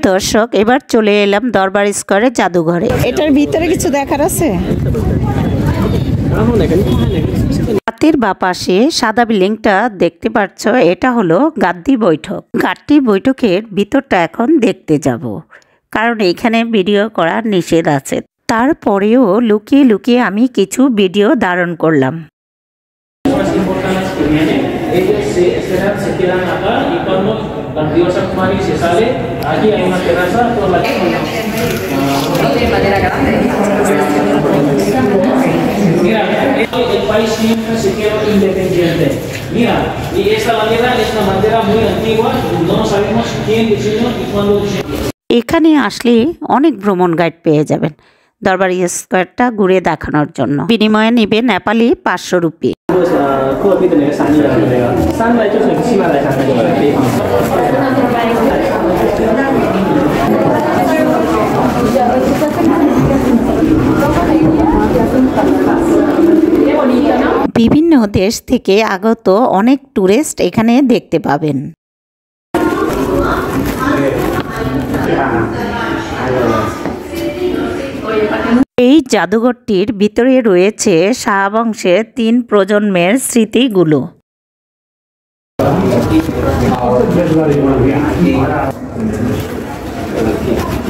দর্শক, এবার চলে এলাম দরবার স্কয়ারের জাদুঘরে। এটার ভিতরে কিছু দেখার আছে। হাতের বা পাশে সাদা বিল্ডিংটা দেখতে পাচ্ছ, এটা হলো গাদ্দি বৈঠক। গাদ্দি বৈঠকের ভিতরটা এখন দেখতে যাব, কারণ এখানে ভিডিও করা নিষেধ আছে। তারপরেও লুকিয়ে লুকিয়ে আমি কিছু ভিডিও ধারণ করলাম। El país siempre se quedó independiente. Mira, y esta bandera es una bandera muy antigua, no sabemos quién diseñó y cuándo diseñó. এখানে আসলে অনেক ভ্রমণ গাইড পেয়ে যাবেন দরবার স্কয়ারটা ঘুরে দেখানোর জন্য। বিনিময়ে নেবে নেপালি 500 রুপি। বিভিন্ন দেশ থেকে আগত অনেক টুরিস্ট এখানে দেখতে পাবেন। এই জাদুঘরটির ভিতরে রয়েছে শাহ বংশের 3 প্রজন্মের স্মৃতিগুলো।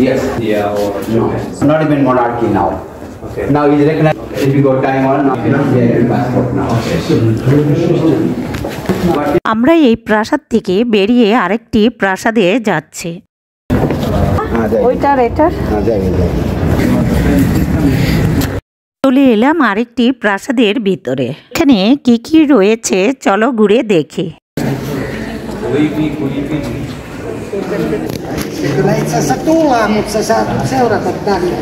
Yes, yeah, or not even monarchy now. Okay. Now he's recognized. If you go Taiwan, now you know, they have passport now. আমরা এই প্রাসাদ থেকে বেরিয়ে আরেকটি প্রাসাদে যাচ্ছি। ওইটার এটার চলে এলাম আরেকটি প্রাসাদের ভিতরে। এখানে কি কি রয়েছে চলো ঘুরে দেখি। Kyllä itse asiassa tullaan, mutta sä saat seurata tänne.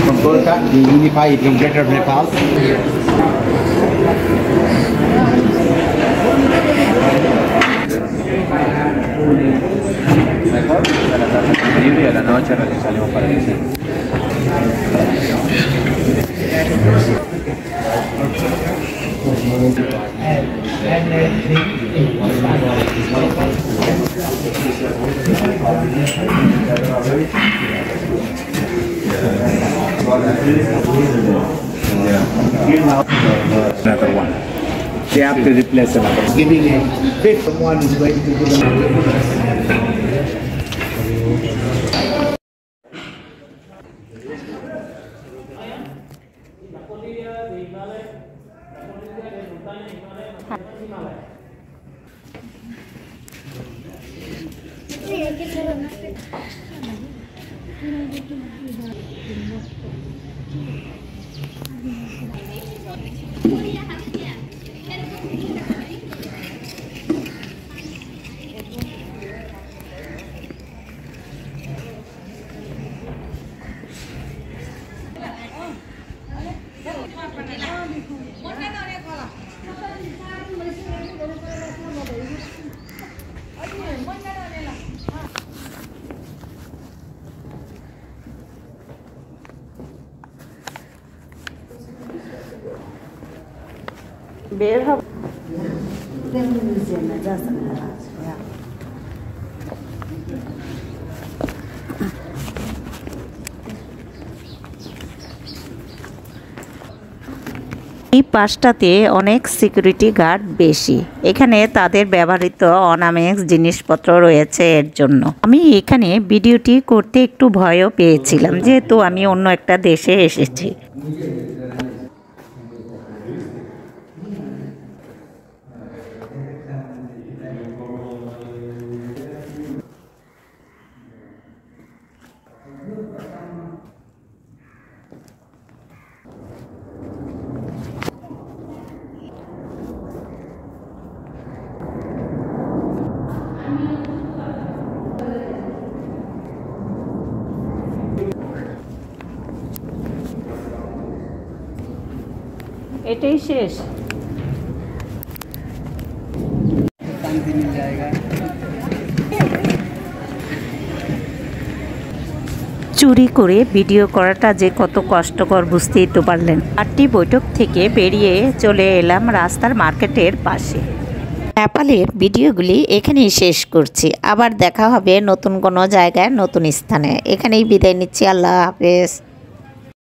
From Golkha, we unify from Greater Nepal. Y a la noche salimos para el centro. Another one. They have to replace another one. Giving a fifth one is going to give them. বের হবে। এই পাশটাতে অনেক security guard বেশি। এখানে তাদের ব্যবহৃত ornaments জিনিসপত্র রয়েছে এর জন্য। আমি এখানে ভিডিওটি করতে একটু ভয়ও পেয়েছিলাম, যেহেতু আমি অন্য একটা দেশে এসেছি। এটাই শেষ। शांति मिल जाएगा। চুরি করে ভিডিও করাটা যে কত কষ্টকর বুঝতেই তো পারলেন। গাদ্দি বৈঠক থেকে বেরিয়ে চলে এলাম রাস্তার মার্কেটের পাশে। নেপালের ভিডিওগুলি এখানেই শেষ করছি। আবার দেখা হবে নতুন কোনো জায়গায় নতুন স্থানে। এখানেই বিদায় নিচ্ছি। আল্লাহ হাফেজ।